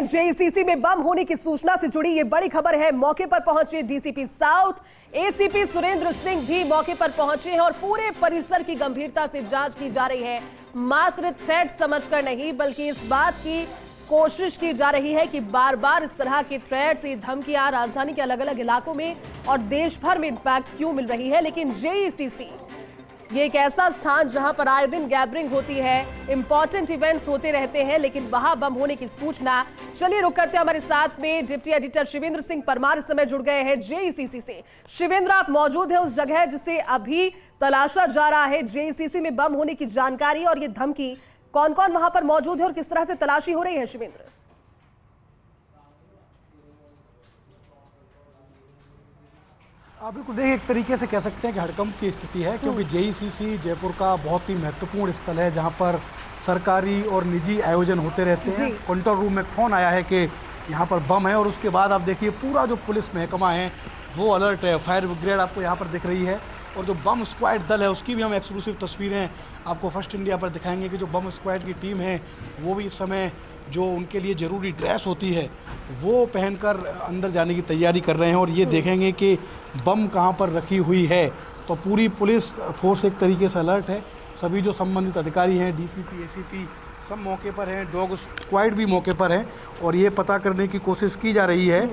JCC में बम होने की सूचना से जुड़ी ये बड़ी खबर है। मौके पर पहुंचे DCP south ACP Surendra Singh भी मौके पर पहुंचे हैं और पूरे परिसर की गंभीरता से जांच की जा रही है। मात्र थ्रेट समझकर नहीं बल्कि इस बात की कोशिश की जा रही है कि बार बार इस तरह की थ्रेट्स, ये धमकियां राजधानी के अलग अलग इलाकों में और देश भर में इनफैक्ट क्यों मिल रही है। लेकिन जेईसीसी ये एक ऐसा स्थान जहां पर आए दिन गैदरिंग होती है, इंपॉर्टेंट इवेंट्स होते रहते हैं, लेकिन वहां बम होने की सूचना। चलिए रुक करते हैं, हमारे साथ में डिप्टी एडिटर शिवेंद्र सिंह परमार इस समय जुड़ गए हैं जेईसीसी से। शिवेंद्र, आप मौजूद हैं उस जगह जिसे अभी तलाशा जा रहा है। जेईसीसी में बम होने की जानकारी और ये धमकी, कौन कौन वहां पर मौजूद है और किस तरह से तलाशी हो रही है? शिवेंद्र, आप बिल्कुल देखिए, एक तरीके से कह सकते हैं कि हड़कंप की स्थिति है, क्योंकि जेईसीसी जयपुर का बहुत ही महत्वपूर्ण स्थल है जहां पर सरकारी और निजी आयोजन होते रहते हैं। कंट्रोल रूम में फ़ोन आया है कि यहां पर बम है और उसके बाद आप देखिए पूरा जो पुलिस महकमा है वो अलर्ट है। फायर ब्रिगेड आपको यहाँ पर दिख रही है और जो बम स्क्वाड दल है उसकी भी हम एक्सक्लूसिव तस्वीरें आपको फर्स्ट इंडिया पर दिखाएंगे कि जो बम स्क्वाड की टीम है वो भी इस समय जो उनके लिए ज़रूरी ड्रेस होती है वो पहनकर अंदर जाने की तैयारी कर रहे हैं और ये देखेंगे कि बम कहाँ पर रखी हुई है। तो पूरी पुलिस फोर्स एक तरीके से अलर्ट है। सभी जो संबंधित अधिकारी हैं, डीसीपी, एसीपी, सब मौके पर हैं, डॉग स्क्वाड भी मौके पर है और ये पता करने की कोशिश की जा रही है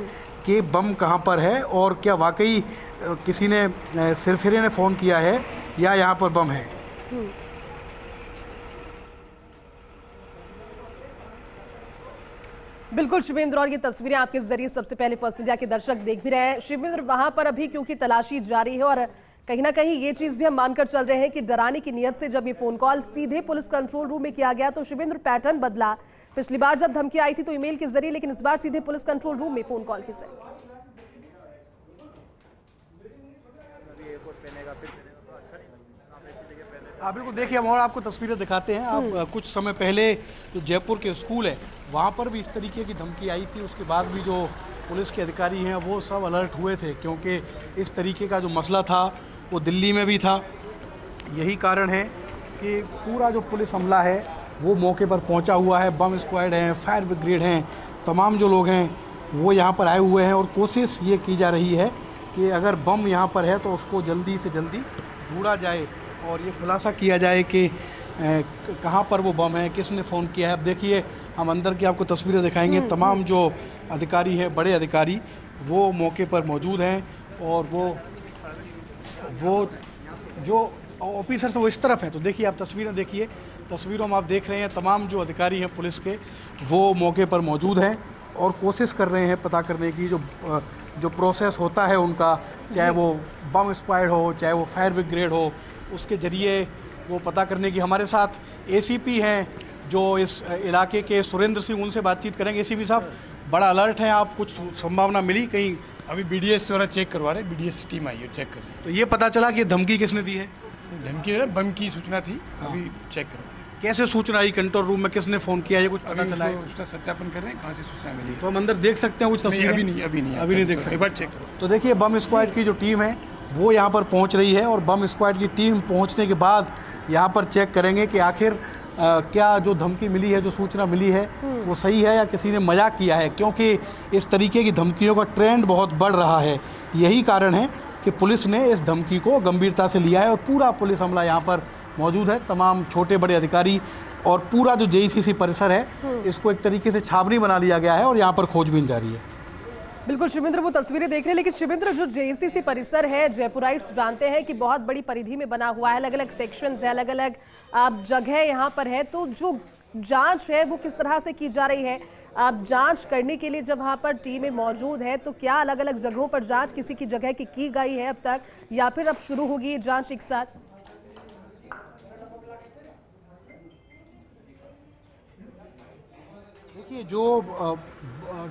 कि बम कहाँ पर है और क्या वाकई किसी ने सिरफिरे ने फ़ोन किया है या यहाँ पर बम है। बिल्कुल शिवेंद्र, और ये तस्वीरें आपके जरिए सबसे पहले फर्स्ट इंडिया के दर्शक देख भी रहे हैं। शिवेंद्र, वहां पर अभी क्योंकि तलाशी जारी है और कहीं ना कहीं ये चीज भी हम मानकर चल रहे हैं कि डराने की नियत से जब ये फोन कॉल सीधे पुलिस कंट्रोल रूम में किया गया तो शिवेंद्र पैटर्न बदला। पिछली बार जब धमकी आई थी तो ईमेल के जरिए, लेकिन इस बार सीधे पुलिस कंट्रोल रूम में फोन कॉल के जरिए। आप बिल्कुल देखिए, हम और आपको तस्वीरें दिखाते हैं। आप कुछ समय पहले जो जयपुर के स्कूल है वहाँ पर भी इस तरीके की धमकी आई थी। उसके बाद भी जो पुलिस के अधिकारी हैं वो सब अलर्ट हुए थे, क्योंकि इस तरीके का जो मसला था वो दिल्ली में भी था। यही कारण है कि पूरा जो पुलिस अमला है वो मौके पर पहुंचा हुआ है। बम स्क्वाड हैं, फायर ब्रिगेड हैं, तमाम जो लोग हैं वो यहाँ पर आए हुए हैं और कोशिश ये की जा रही है कि अगर बम यहाँ पर है तो उसको जल्दी से जल्दी ढूंढा जाए और ये खुलासा किया जाए कि कहाँ पर वो बम है, किसने फ़ोन किया है। अब देखिए, हम अंदर की आपको तस्वीरें दिखाएंगे। तमाम जो अधिकारी हैं, बड़े अधिकारी, वो मौके पर मौजूद हैं और वो जो ऑफिसर्स वो इस तरफ हैं। तो देखिए, आप तस्वीरें देखिए, तस्वीरों में आप देख रहे हैं तमाम जो अधिकारी हैं पुलिस के वो मौके पर मौजूद हैं और कोशिश कर रहे हैं पता करने की जो प्रोसेस होता है उनका, चाहे वो बम स्क्वाड हो, चाहे वो फायर ब्रिगेड हो, उसके ज़रिए वो पता करने की। हमारे साथ एसीपी हैं जो इस इलाके के, सुरेंद्र सिंह, उनसे बातचीत करेंगे। एसीपी साहब, बड़ा अलर्ट हैं आप, कुछ संभावना मिली कहीं? अभी बीडीएस वाला चेक करवा रहे हैं, बीडीएस टीम आई है, चेक कर रही है। तो ये पता चला कि ये धमकी किसने दी है? धमकी है, बम की सूचना थी, अभी चेक करवा रहे हैं। कैसे सूचना आई कंट्रोल रूम में, किसने फ़ोन किया, ये कुछ पता चला है? उसका सत्यापन कर रहे हैं, कहाँ से सूचना मिली है। तो हम अंदर देख सकते हैं कुछ तस्वीरें? अभी नहीं देख सकते, एक बार चेक करो। तो देखिए, बम स्क्वाड की जो टीम है वो यहाँ पर पहुँच रही है और बम स्क्वाड की टीम पहुँचने के बाद यहाँ पर चेक करेंगे कि आखिर क्या जो धमकी मिली है, जो सूचना मिली है वो सही है या किसी ने मजाक किया है, क्योंकि इस तरीके की धमकियों का ट्रेंड बहुत बढ़ रहा है। यही कारण है कि पुलिस ने इस धमकी को गंभीरता से लिया है और पूरा पुलिस अमला यहाँ पर मौजूद है, तमाम छोटे बड़े अधिकारी, और पूरा जो जेईसीसी परिसर है इसको एक तरीके से छावनी बना लिया गया है और यहाँ पर खोजबीन जारी है। बिल्कुल शिवेंद्र, वो तस्वीरें देख रहे हैं। लेकिन शिवेंद्र, जो जेईसीसी परिसर है, जयपुराइट्स जानते हैं कि बहुत बड़ी परिधि में बना हुआ है, अलग अलग सेक्शंस है, अलग अलग जगह यहाँ पर है। तो जो जांच है वो किस तरह से की जा रही है? आप जांच करने के लिए जब वहाँ पर टीमें मौजूद है तो क्या अलग अलग जगहों पर जांच किसी की जगह की गई है अब तक, या फिर अब शुरू होगी ये जांच एक साथ? देखिए, जो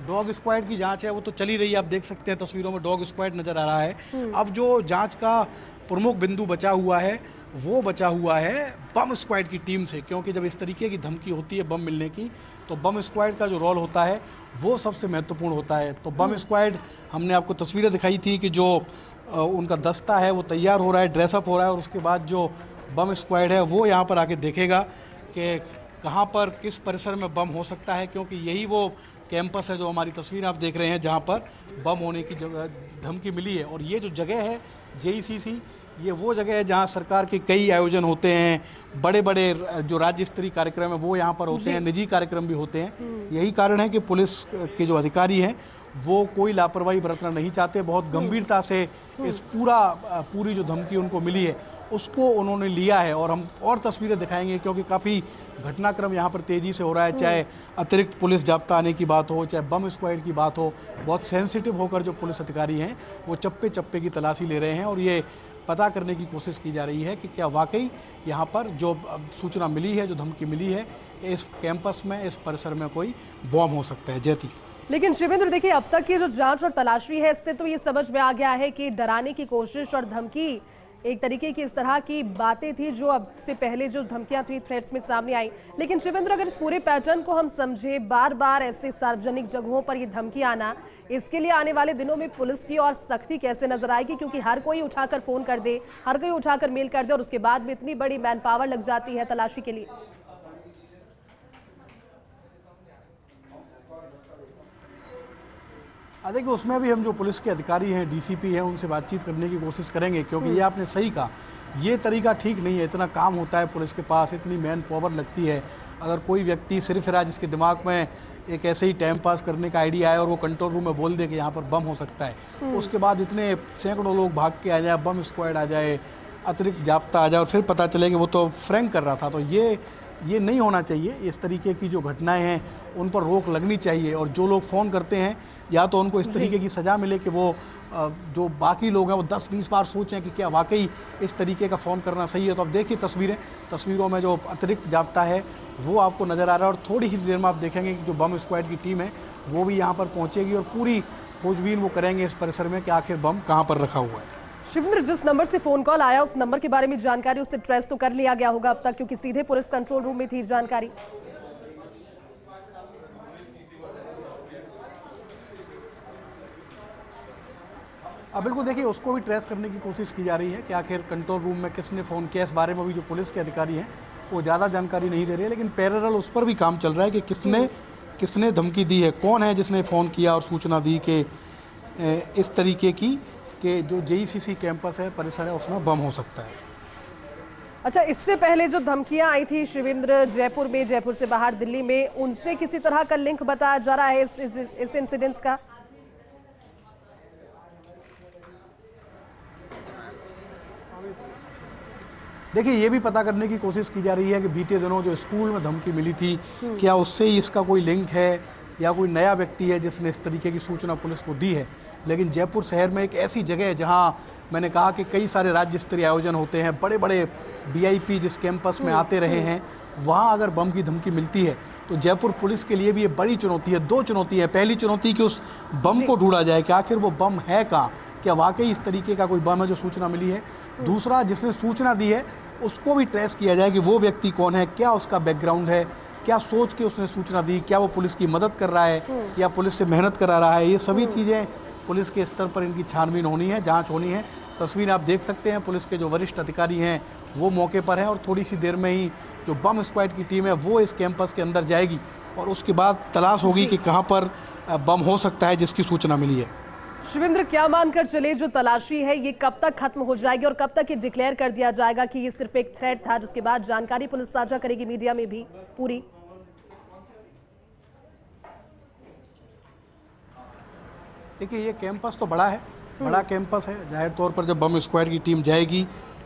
डॉग स्क्वाड की जांच है वो तो चली रही है। आप देख सकते हैं तस्वीरों में डॉग स्क्वाड नज़र आ रहा है। अब जो जांच का प्रमुख बिंदु बचा हुआ है वो बचा हुआ है बम स्क्वाड की टीम से, क्योंकि जब इस तरीके की धमकी होती है बम मिलने की तो बम स्क्वाड का जो रोल होता है वो सबसे महत्वपूर्ण होता है। तो बम स्क्वाड, हमने आपको तस्वीरें दिखाई थी कि जो उनका दस्ता है वो तैयार हो रहा है, ड्रेसअप हो रहा है और उसके बाद जो बम स्क्वाड है वो यहाँ पर आके देखेगा कि कहाँ पर किस परिसर में बम हो सकता है, क्योंकि यही वो कैंपस है जो हमारी तस्वीर आप देख रहे हैं, जहाँ पर बम होने की धमकी मिली है। और ये जो जगह है JECC, ये वो जगह है जहाँ सरकार के कई आयोजन होते हैं, बड़े बड़े जो राज्य स्तरीय कार्यक्रम है वो यहाँ पर होते हैं, निजी कार्यक्रम भी होते हैं। यही कारण है कि पुलिस के जो अधिकारी हैं वो कोई लापरवाही बरतना नहीं चाहते, बहुत गंभीरता से इस पूरी जो धमकी उनको मिली है उसको उन्होंने लिया है। और हम और तस्वीरें दिखाएंगे क्योंकि काफ़ी घटनाक्रम यहाँ पर तेज़ी से हो रहा है, चाहे अतिरिक्त पुलिस जाब्ता आने की बात हो, चाहे बम स्क्वाड की बात हो। बहुत सेंसिटिव होकर जो पुलिस अधिकारी हैं वो चप्पे चप्पे की तलाशी ले रहे हैं और ये पता करने की कोशिश की जा रही है कि क्या वाकई यहाँ पर जो सूचना मिली है, जो धमकी मिली है, इस कैंपस में, इस परिसर में कोई बम हो सकता है। जयती, लेकिन शिवेंद्र देखिए, अब तक की जो जांच और तलाशी है इससे तो ये समझ में आ गया है कि डराने की कोशिश और धमकी एक तरीके की इस तरह की बातें थी जो अब से पहले जो धमकियां थी थ्रेट्स में सामने आई। लेकिन शिवेंद्र, अगर इस पूरे पैटर्न को हम समझे, बार बार ऐसे सार्वजनिक जगहों पर ये धमकी आना, इसके लिए आने वाले दिनों में पुलिस की और सख्ती कैसे नजर आएगी? क्योंकि हर कोई उठाकर फोन कर दे, हर कोई उठाकर मेल कर दे और उसके बाद में इतनी बड़ी मैन पावर लग जाती है तलाशी के लिए। देखिए, उसमें भी हम जो पुलिस के अधिकारी हैं, DCP हैं, उनसे बातचीत करने की कोशिश करेंगे क्योंकि ये आपने सही कहा, ये तरीका ठीक नहीं है। इतना काम होता है पुलिस के पास, इतनी मैन पावर लगती है। अगर कोई व्यक्ति सिर्फ जिसके दिमाग में एक ऐसे ही टाइम पास करने का आइडिया आए और वो कंट्रोल रूम में बोल दे कि यहाँ पर बम हो सकता है, उसके बाद इतने सैकड़ों लोग भाग के आ जाए, बम स्क्वाड आ जाए, अतिरिक्त जाब्ता आ जाए और फिर पता चले कि वो तो फ्रैंक कर रहा था, तो ये नहीं होना चाहिए। इस तरीके की जो घटनाएं हैं उन पर रोक लगनी चाहिए और जो लोग फ़ोन करते हैं या तो उनको इस तरीके की सज़ा मिले कि वो जो बाकी लोग हैं वो 10-20 बार सोचें कि क्या वाकई इस तरीके का फ़ोन करना सही है। तो अब देखिए तस्वीरों में जो अतिरिक्त जाब्ता है वो आपको नज़र आ रहा है और थोड़ी ही देर में आप देखेंगे कि जो बम स्क्वाड की टीम है वो भी यहाँ पर पहुँचेगी और पूरी खोजबीन वो करेंगे इस परिसर में कि आखिर बम कहाँ पर रखा हुआ है। शिवेंद्र, जिस नंबर से फोन कॉल आया उस नंबर के बारे में जानकारी उससे ट्रेस तो कर लिया गया होगा अब तक, क्योंकि सीधे पुलिस कंट्रोल रूम में थी जानकारी। बिल्कुल, देखिए उसको भी ट्रेस करने की कोशिश की जा रही है कि आखिर कंट्रोल रूम में किसने फ़ोन किया। इस बारे में भी जो पुलिस के अधिकारी हैं वो ज़्यादा जानकारी नहीं दे रहे हैं, लेकिन पैरेलल उस पर भी काम चल रहा है कि किसने धमकी दी है, कौन है जिसने फ़ोन किया और सूचना दी कि इस तरीके की कि जो JECC कैंपस है, परिसर है, उसमें बम हो सकता है। अच्छा, इससे पहले जो धमकियां आई थी शिवेंद्र जयपुर में, जयपुर से बाहर दिल्ली में, उनसे किसी तरह का लिंक बताया जा रहा है इस इंसिडेंट्स का? देखिए, ये भी पता करने की कोशिश की जा रही है कि बीते दिनों जो स्कूल में धमकी मिली थी, क्या उससे ही इसका कोई लिंक है या कोई नया व्यक्ति है जिसने इस तरीके की सूचना पुलिस को दी है। लेकिन जयपुर शहर में एक ऐसी जगह है जहां मैंने कहा कि कई सारे राज्य स्तरीय आयोजन होते हैं, बड़े बड़े VIP जिस कैंपस में आते रहे हैं, वहां अगर बम की धमकी मिलती है तो जयपुर पुलिस के लिए भी ये बड़ी चुनौती है। 2 चुनौती है। पहली चुनौती कि उस बम को ढूंढा जाए कि आखिर वो बम है कहाँ, क्या वाकई इस तरीके का कोई बम है जो सूचना मिली है। दूसरा, जिसने सूचना दी है उसको भी ट्रेस किया जाए कि वो व्यक्ति कौन है, क्या उसका बैकग्राउंड है, क्या सोच के उसने सूचना दी, क्या वो पुलिस की मदद कर रहा है या पुलिस से मेहनत करा रहा है। ये सभी चीज़ें पुलिस के स्तर पर इनकी छानबीन होनी है, जांच होनी है। तस्वीर आप देख सकते हैं, पुलिस के जो वरिष्ठ अधिकारी हैं वो मौके पर हैं और थोड़ी सी देर में ही जो बम स्क्वाड की टीम है वो इस कैंपस के अंदर जाएगी और उसके बाद तलाश होगी कि कहाँ पर बम हो सकता है जिसकी सूचना मिली है। शिवेंद्र, क्या मानकर चले जो तलाशी है ये कब तक खत्म हो जाएगी और कब तक ये डिक्लेयर कर दिया जाएगा कि ये सिर्फ एक थ्रेट था, जिसके बाद जानकारी पुलिस साझा करेगी मीडिया में भी पूरी? देखिए, ये कैंपस तो बड़ा है, बड़ा कैंपस है। जाहिर तौर पर जब बम स्क्वाड की टीम जाएगी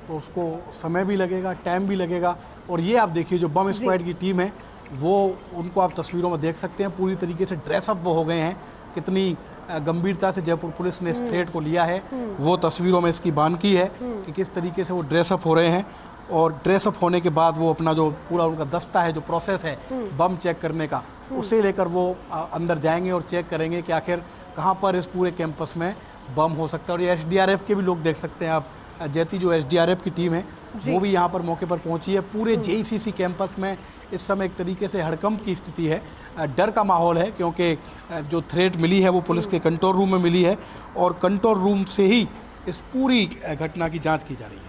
तो उसको समय भी लगेगा, टाइम भी लगेगा। और ये आप देखिए, जो बम स्क्वाड की टीम है वो, उनको आप तस्वीरों में देख सकते हैं, पूरी तरीके से ड्रेसअप वो हो गए हैं। कितनी गंभीरता से जयपुर पुलिस ने इस थ्रेट को लिया है वो तस्वीरों में इसकी बानकी है कि किस तरीके से वो ड्रेसअप हो रहे हैं। और ड्रेसअप होने के बाद वो अपना जो पूरा उनका दस्ता है, जो प्रोसेस है बम चेक करने का, उसे लेकर वो अंदर जाएंगे और चेक करेंगे कि आखिर कहाँ पर इस पूरे कैंपस में बम हो सकता है। और ये SDRF के भी लोग देख सकते हैं आप, जैती जो SDRF की टीम है वो भी यहाँ पर मौके पर पहुँची है। पूरे JECC कैंपस में इस समय एक तरीके से हड़कंप की स्थिति है, डर का माहौल है, क्योंकि जो थ्रेट मिली है वो पुलिस के कंट्रोल रूम में मिली है और कंट्रोल रूम से ही इस पूरी घटना की जांच की जा रही है।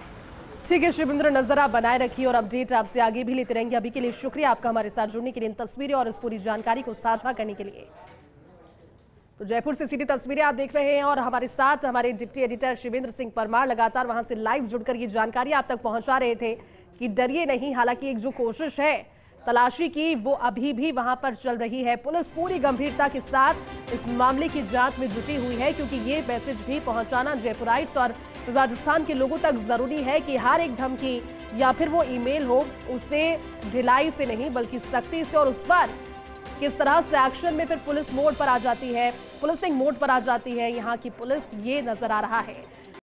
ठीक है शिवेंद्र, नजर आप बनाए रखिए और अपडेट आपसे आगे भी लेते रहेंगे। अभी के लिए शुक्रिया आपका हमारे साथ जुड़ने के लिए, इन तस्वीरें और इस पूरी जानकारी को साझा करने के लिए। तो जयपुर से सीधी तस्वीरें आप देख रहे हैं और हमारे साथ हमारे डिप्टी एडिटर शिवेंद्र सिंह परमार लगातार वहां से लाइव जुड़कर ये जानकारी आप तक पहुंचा रहे थे कि डरिए नहीं। हालांकि एक जो कोशिश है तलाशी की वो अभी भी वहां पर चल रही है। पुलिस पूरी गंभीरता के साथ इस मामले की जांच में जुटी हुई है, क्योंकि ये मैसेज भी पहुंचाना जयपुराइट्स और राजस्थान के लोगों तक जरूरी है कि हर एक धमकी या फिर वो ईमेल हो उसे ढिलाई से नहीं बल्कि सख्ती से, और उस पर किस तरह से एक्शन में फिर पुलिस मोड पर आ जाती है, पुलिसिंग मोड पर आ जाती है यहाँ की पुलिस, ये नजर आ रहा है।